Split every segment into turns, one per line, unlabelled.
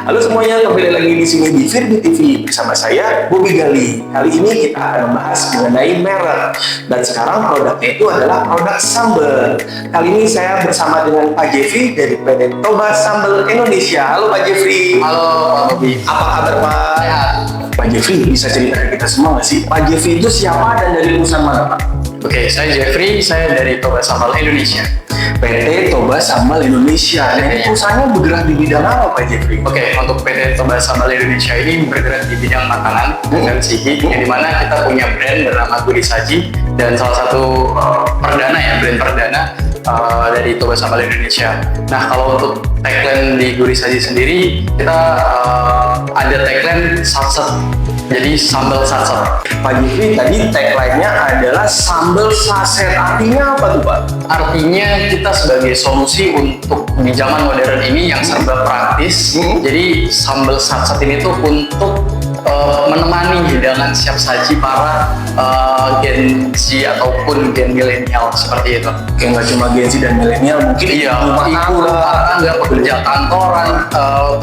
Halo semuanya, kembali lagi di sini di Firby TV bersama saya Bobby Gali. Kali ini kita akan membahas mengenai merek dan sekarang produknya itu adalah produk sambal. Kali ini saya bersama dengan Pak Jeffrey dari PT Toba Sambal Indonesia. Halo Pak Jeffrey.
Halo Pak Bobby.
Apa kabar Pak?
Sehat.
Pak Jeffrey bisa cerita ke kita semua nggak sih? Pak Jeffrey itu siapa dan dari perusahaan mana Pak?
Oke, saya Jeffrey, saya dari Toba Sambal Indonesia.
PT Toba Sambal Indonesia. Dan perusahaannya bergerak di bidang apa Pak Jeffrey?
Oke, untuk PT Toba Sambal Indonesia ini bergerak di bidang makanan dan sigi, yang dimana kita punya brand bernama Gurih Saji dan salah satu brand perdana dari Toba Sambal Indonesia. Nah, kalau untuk tagline di Gurih Saji sendiri, kita ada tagline satset, jadi sambal satset.
Pak Jeffrey tadi tagline-nya adalah sambal saset. Artinya apa tuh Pak?
Artinya kita sebagai solusi untuk di zaman modern ini yang serba praktis. Jadi sambal satset ini tuh untuk menemani hidangan siap saji para Gen Z ataupun gen milenial seperti itu.
Kayak nggak cuma Gen Z dan milenial, mungkin
Rumah tangga, pekerja kantoran,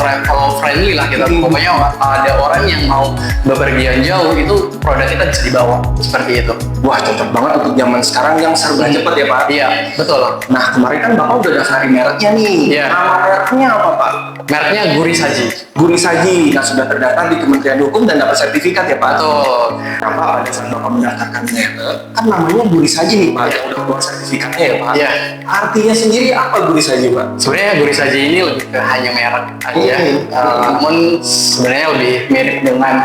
travel friendly lah kita. Pokoknya ada orang yang mau bepergian jauh, itu produk kita bisa dibawa seperti itu.
Wah, cocok banget untuk zaman sekarang yang serba cepet ya Pak.
Iya, betul.
Nah, kemarin kan Bapak udah daftarin mereknya nih.
Iya.
Nama mereknya apa Pak?
Mereknya Gurih Saji.
Gurih Saji. Nah, sudah terdaftar di Kementerian Hukum dan dapat sertifikat ya Pak?
Betul.
Nah Pak, pada saat Bapak mendaftarkan merek, kan namanya Gurih Saji nih Pak, yang udah keluar sertifikatnya ya Pak?
Iya.
Artinya sendiri apa Gurih Saji Pak?
Sebenarnya Gurih Saji ini lebih ke hanya merek aja, namun sebenarnya lebih mirip dengan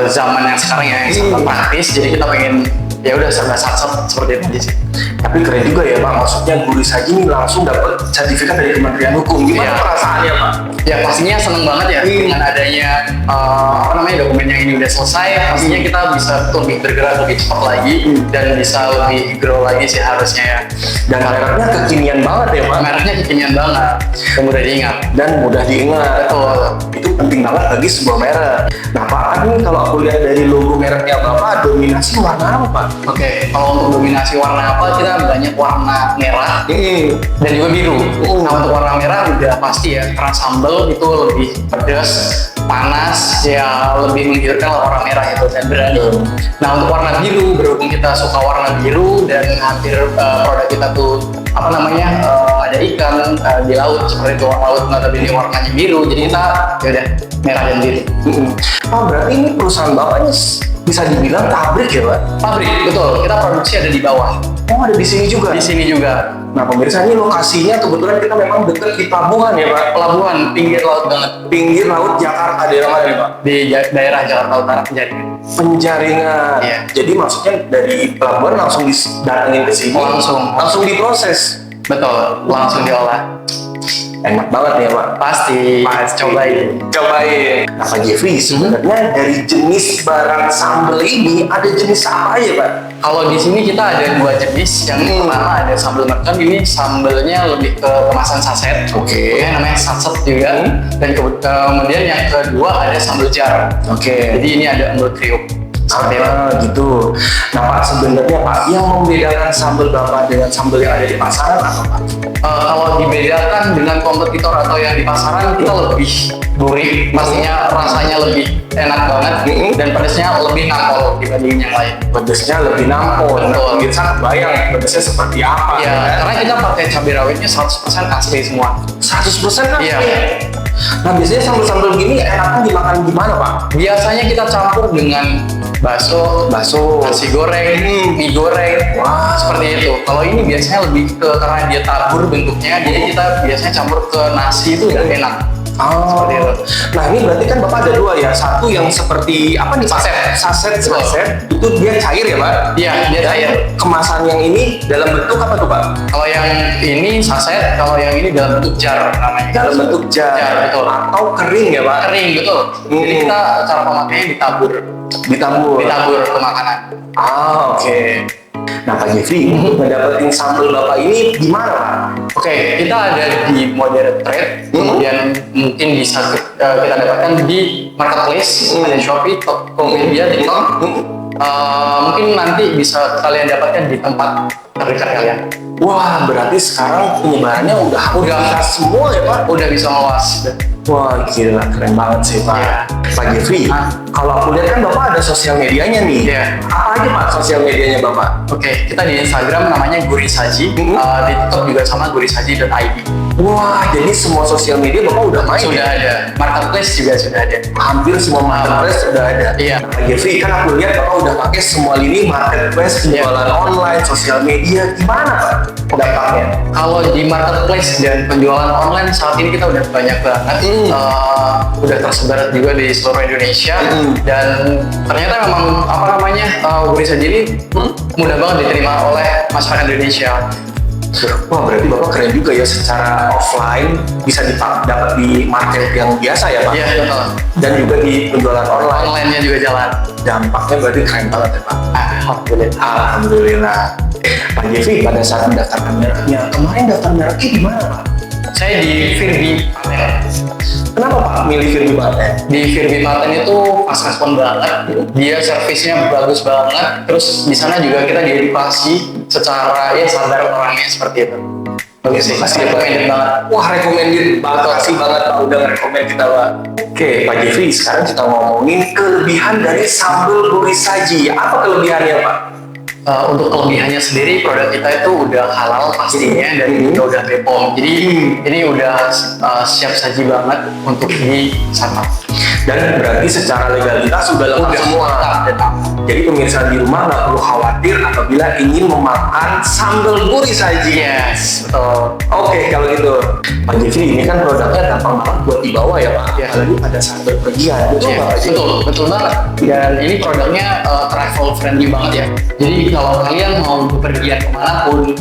zaman yang sekarang ya, yang sangat praktis. Jadi kita pengen ya udah serba satset seperti itu aja sih.
Tapi keren juga ya Pak, maksudnya Gurih Saji ini langsung dapat sertifikat dari Kementerian Hukum. Gimana
Iya.
perasaannya Pak?
Ya pastinya seneng banget ya dengan adanya dokumennya ini udah selesai. Pastinya kita bisa lebih bergerak lebih cepat lagi dan bisa lebih grow lagi sih harusnya ya.
Dan mereknya kekinian banget ya Pak?
Mereknya kekinian banget dan mudah diingat.
Dan mudah diingat.
Betul.
Itu penting banget bagi sebuah merek. Nah Pak, kan ini kalau aku lihat dari logo mereknya Bapak, dominasi warna apa Pak?
Oke, kalau untuk dominasi warna apa, kita banyak warna merah dan juga biru. Nah, untuk warna merah udah pasti ya, karena sambal itu lebih pedas, panas, ya lebih menggiurkan lah warna merah itu dan berani. Nah, untuk warna biru, berhubung kita suka warna biru dan hampir produk kita tuh ada ikan di laut seperti itu, laut notabene warnanya biru, jadi kita ya udah merah dan biru.
Pak, berarti ini perusahaan Bapaknya bisa dibilang pabrik ya Pak?
Pabrik, betul. Kita produksi ada di bawah.
Oh, ada di sini juga?
Di sini juga.
Nah pemirsa, ini lokasinya kebetulan kita memang dekat di pelabuhan ya Pak?
Pelabuhan, pinggir laut banget.
Pinggir laut Jakarta, daerah mana nih Pak?
Di daerah Jakarta Utara, Penjaringan.
Penjaringan.
Iya.
Jadi maksudnya dari pelabuhan langsung didatengin ke sini? Langsung diproses?
Betul, langsung diolah.
Enak banget ya Pak?
Pasti. Cobain.
Nah Pak Jeffrey, sebenarnya dari jenis barang sambal ini ada jenis apa aja Pak?
Kalau di sini kita ada dua jenis. Yang pertama ada sambal mercon, ini sambalnya lebih ke kemasan saset.
Oke.
Namanya satset juga. Dan kemudian yang kedua ada sambal jar.
Oke.
Jadi ini ada embel kriuk. Seperti itu.
Gitu. Nah Pak, sebenarnya Pak, yang membedakan sambal Bapak dengan sambal yang ada di pasaran apa Pak?
Kalau dibedakan dengan kompetitor atau yang di pasaran, kita lebih gurih, pastinya rasanya lebih enak banget dan pedasnya lebih nampol dibanding yang lain.
Pedesnya lebih nampol. Nah, pemirsa kebayang pedesnya seperti apa?
Ya, karena kita pakai cabai rawitnya 100% asli semua.
100% kan?
Iya.
Nah biasanya sambal-sambal gini enaknya dimakan gimana Pak?
Biasanya kita campur dengan bakso, nasi goreng, mie goreng, seperti itu. Kalau ini biasanya lebih ke karena dia tabur bentuknya, jadi kita biasanya campur ke nasi itu udah enak. Seperti itu.
Nah ini berarti kan Bapak ada dua ya, satu yang seperti apa nih Pak? Saset. Itu dia cair ya Pak?
Iya, dia cair.
Kemasan yang ini dalam bentuk apa tuh Pak?
Kalau yang ini saset, kalau yang ini dalam bentuk jar namanya.
Dalam bentuk jar,
betul.
Atau kering ya Pak?
Kering, betul. Jadi kita cara pemakaiannya ditabur ke makanan.
Oke. Nah Pak Jeffrey, untuk mendapatkan sambal Bapak ini gimana Pak?
Oke, kita ada di Modern Trade, kemudian mungkin bisa kita dapatkan di Marketplace, ada Shopee, Tokopedia, TikTok. Mungkin nanti bisa kalian dapatkan di tempat terdekat kalian.
Wah, berarti sekarang penyebarannya udah semua ya Pak?
Udah bisa meluas.
Wah gila, keren banget sih Pak.
Iya.
Pak Jeffrey, kalau aku lihat kan Bapak ada sosial medianya nih.
Iya.
Apa aja Pak sosial medianya Bapak?
Oke, kita di Instagram namanya Gurisaji, di TikTok juga sama gurisaji.id.
Wah, jadi semua sosial media Bapak udah main
Sudah
ya?
ada, marketplace juga sudah ada.
Hampir semua marketplace sudah ada.
Iya.
Pak Jeffrey, kan aku lihat Bapak udah pakai semua lini marketplace,
Iya.
penjualan online, sosial media. Gimana Pak dampaknya?
Kalau di marketplace dan penjualan online saat ini kita udah banyak banget, udah tersebar juga di seluruh Indonesia, dan ternyata memang apa namanya Gurisaji ini mudah banget diterima oleh masyarakat Indonesia.
Wah, berarti Bapak keren juga ya, secara offline bisa dapat di market yang biasa ya Pak?
Iya, betul.
Dan juga di penjualan online.
Online-nya juga jalan.
Dampaknya berarti keren banget ya Pak?
Alhamdulillah.
Alhamdulillah. Pak Jeffrey, pada saat mendaftarkan mereknya, kemarin daftar mereknya di mana Pak?
Saya di Firbi Paten.
Kenapa Pak milih Firbi Paten?
Di Firbi Paten itu pas respon banget, dia servisnya bagus banget, terus di sana juga kita diedukasi secara ya sadar orangnya seperti itu. Bagus sih,
Makasih ya, Pak.
recommended banget.
Wah, recommended banget. Makasih banget Pak udah nge-recommend kita Pak. Oke, Pak Jeffrey, sekarang kita ngomongin kelebihan dari sambal Gurisaji. Apa kelebihannya Pak?
Untuk kelebihannya sendiri, produk kita itu udah halal pastinya dan juga udah BPOM. Jadi ini udah siap saji banget untuk disantap.
Dan berarti secara legalitas sudah lengkap semua. Jadi pemirsa di rumah nggak perlu khawatir apabila ingin memakan sambal Gurisaji.
Yes, betul.
Oke, kalau gitu Pak Jeffrey, ini kan produknya gampang banget buat dibawa ya Pak.
Iya.
Apalagi pada saat berpergian. Betul
Iya,
Pak Jeffrey?
betul banget. Dan ini produknya travel friendly banget ya. Jadi kalau kalian mau bepergian kemanapun,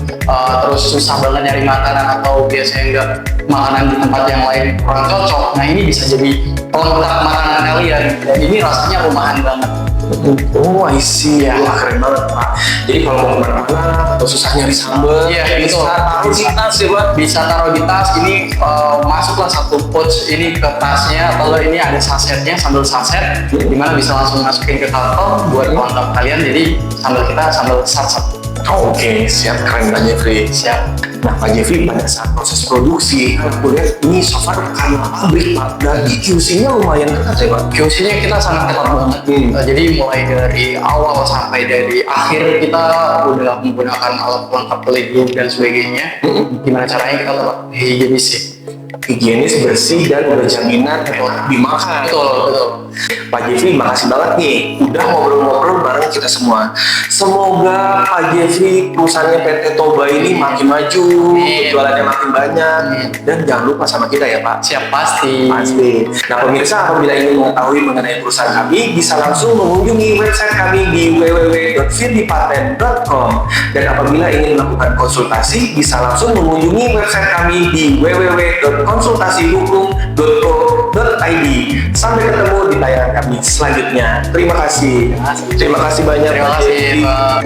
terus susah banget nyari makanan atau biasanya enggak makanan di tempat yang lain kurang cocok, nah ini bisa jadi pelengkap makanan kalian. Dan ini rasanya rumahan banget.
Oh, I see.
Iya.
Wah, keren banget Pak. Jadi kalau mau kemana-mana atau susah nyari sambal,
Iya,
bisa
betul.
taruh di tas ya Pak.
Bisa taruh di tas, ini masuklah satu pouch ini ke tasnya, atau ini ada sasetnya, sambal saset, dimana bisa langsung masukin ke kantong buat pelengkap kalian. Jadi sambal kita sambal saset.
Oh, oke, siap, keren Pak Jeffrey.
Siap.
Nah, Pak Jeffrey, pada saat proses produksi, kan aku lihat ini so far karya pabrik Pak. Dan di QC-nya lumayan ketat ya Pak.
QC-nya kita sangat ketat banget. Jadi mulai dari awal sampai dari akhir kita udah menggunakan alat pelengkap pelindung dan sebagainya. Gimana caranya kita tetap higienis sih?
Higienis, bersih, dan berjaminan enak dimakan.
Betul.
Pak Jeffrey, makasih banget nih udah ngobrol-ngobrol bareng kita semua. Semoga Pak Jeffrey perusahaannya PT Toba ini makin maju, jualannya makin banyak, dan jangan lupa sama kita ya Pak.
Siap, pasti.
Pasti. Nah pemirsa, apabila ingin mengetahui mengenai perusahaan kami, bisa langsung mengunjungi website kami di www.firbipaten.com. Dan apabila ingin melakukan konsultasi, bisa langsung mengunjungi website kami di www.konsultasihukum.co.id. Sampai ketemu di tayangan kami selanjutnya. Terima kasih. Terima kasih banyak.
Terima
Pak
kasih,
Jeffrey.
Pak.